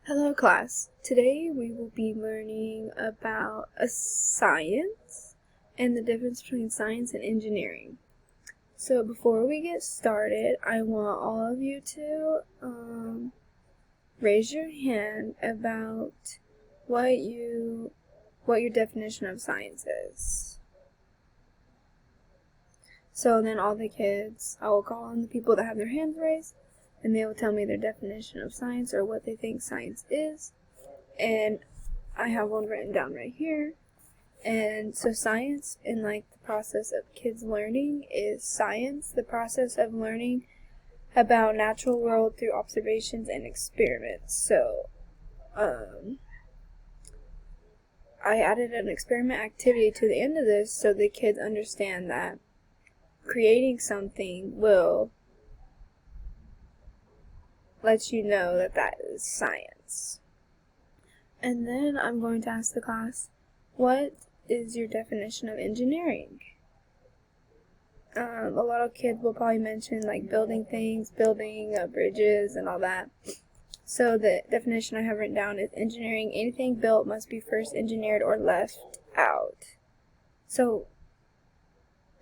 Hello class. Today we will be learning about a science and the difference between science and engineering. So before we get started, I want all of you to raise your hand about what your definition of science is. So then all the kids, I will call on the people that have their hands raised, and they will tell me their definition of science or what they think science is. And I have one written down right here. And so science in the process of kids learning is science, the process of learning about natural world through observations and experiments. So I added an experiment activity to the end of this so the kids understand that creating something will let you know that that is science. And then I'm going to ask the class, what is your definition of engineering? A lot of kids will probably mention building things, building bridges and all that. So the definition I have written down is engineering. Anything built must be first engineered or left out. So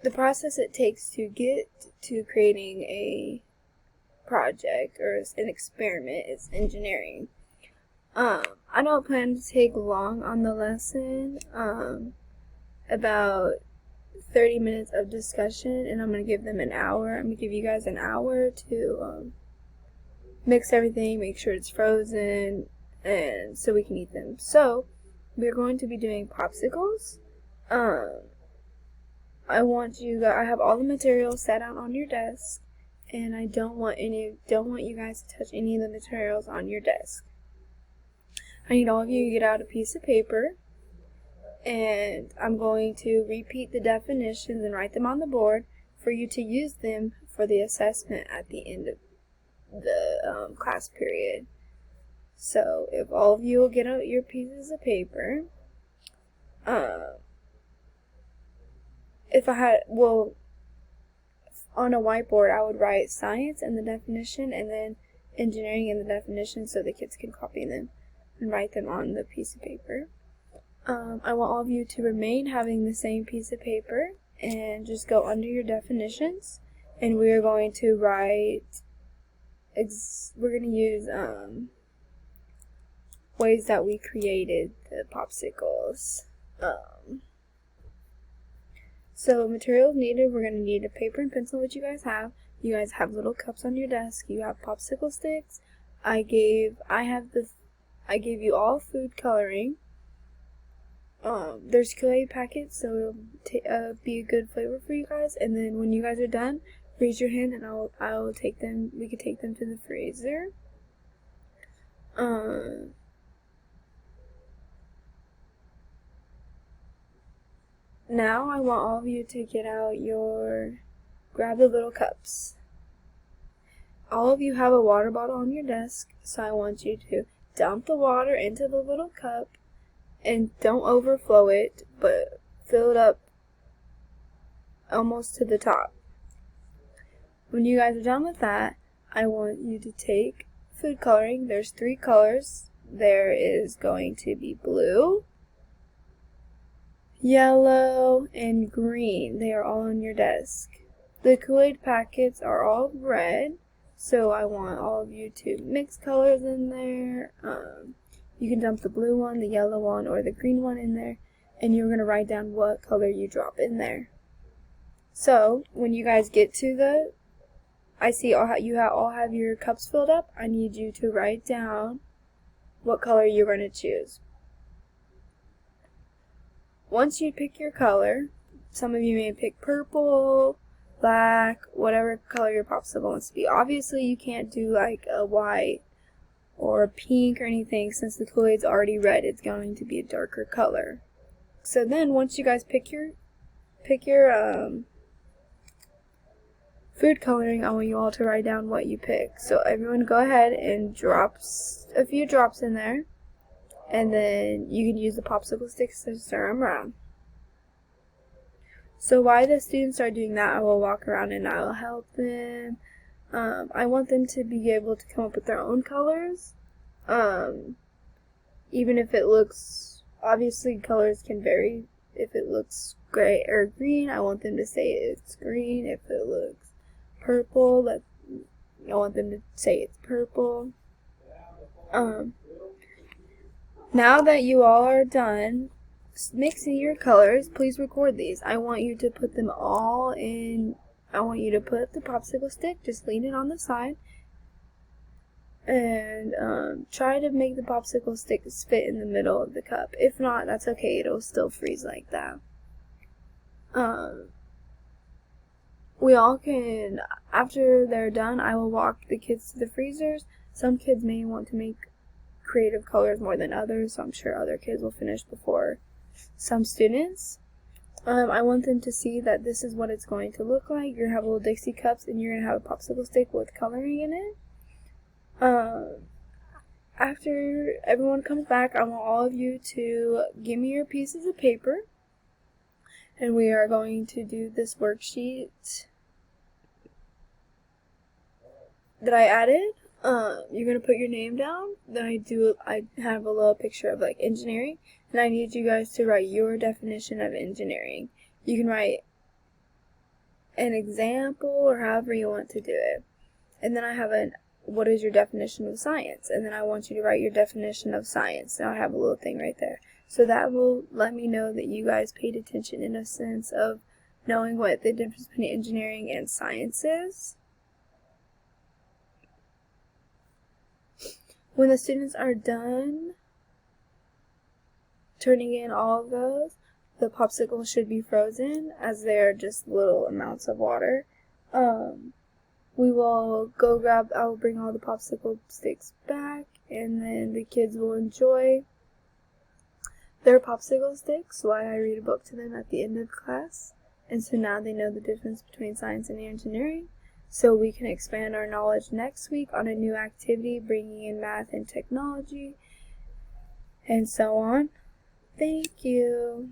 the process it takes to get to creating a project or an experiment is engineering. I don't plan to take long on the lesson, about 30 minutes of discussion, and I'm going to give them an hour. I'm going to give you guys an hour to mix everything, make sure it's frozen, and so we can eat them. So, we're going to be doing popsicles. I have all the materials set out on your desk, and I don't want you guys to touch any of the materials on your desk. I need all of you to get out a piece of paper, and I'm going to repeat the definitions and write them on the board for you to use them for the assessment at the end of the class period. So if all of you will get out your pieces of paper, on a whiteboard I would write science and the definition and then engineering and the definition so the kids can copy them and write them on the piece of paper. I want all of you to remain having the same piece of paper and just go under your definitions, and we are going to write, we're going to use ways that we created the popsicles. So materials needed, we're going to need a paper and pencil, which you guys have. You guys have little cups on your desk. You have popsicle sticks. I gave you all food coloring. There's Kool-Aid packets, so it'll be a good flavor for you guys. And then when you guys are done, raise your hand, and I'll take them. We could take them to the freezer. Now I want all of you to grab the little cups. All of you have a water bottle on your desk, so I want you to dump the water into the little cup, and don't overflow it, but fill it up almost to the top. When you guys are done with that, I want you to take food coloring. There's 3 colors. There is going to be blue, yellow, and green. They are all on your desk. The Kool-Aid packets are all red, so I want all of you to mix colors in there. You can dump the blue one, the yellow one, or the green one in there, and you're going to write down what color you drop in there. So, when you guys get to I see you all have your cups filled up, I need you to write down what color you're going to choose. Once you pick your color, some of you may pick purple, black, whatever color your popsicle wants to be. Obviously, you can't do a white or a pink or anything, since the Kool-Aid's already red. It's going to be a darker color. So then once you guys pick your food coloring, I want you all to write down what you pick. So everyone go ahead and drop a few drops in there, and then you can use the popsicle sticks to stir them around. So while the students are doing that, I will walk around and I will help them. I want them to be able to come up with their own colors. Even if it looks, obviously colors can vary. If it looks gray or green, I want them to say it's green. If it looks purple, I want them to say it's purple. Now that you all are done mixing your colors, please record these. I want you to put them all in. I want you to put the popsicle stick, just lean it on the side, and try to make the popsicle sticks fit in the middle of the cup. If not, that's okay, it'll still freeze like that. We all can, after they're done, I will walk the kids to the freezers. Some kids may want to make creative colors more than others, so I'm sure other kids will finish before some students. I want them to see that this is what it's going to look like. You're going to have little Dixie cups, and you're going to have a popsicle stick with coloring in it. After everyone comes back, I want all of you to give me your pieces of paper, and we are going to do this worksheet that I added. You're going to put your name down. Then I have a little picture of like engineering, and I need you guys to write your definition of engineering. You can write an example or however you want to do it. And then I have what is your definition of science? And then I want you to write your definition of science. Now I have a little thing right there. So that will let me know that you guys paid attention in a sense of knowing what the difference between engineering and science is. When the students are done turning in all of those, the popsicles should be frozen as they are just little amounts of water. We will go I will bring all the popsicle sticks back, and then the kids will enjoy their popsicle sticks while I read a book to them at the end of class. And so now they know the difference between science and engineering. So we can expand our knowledge next week on a new activity, bringing in math and technology, and so on. Thank you.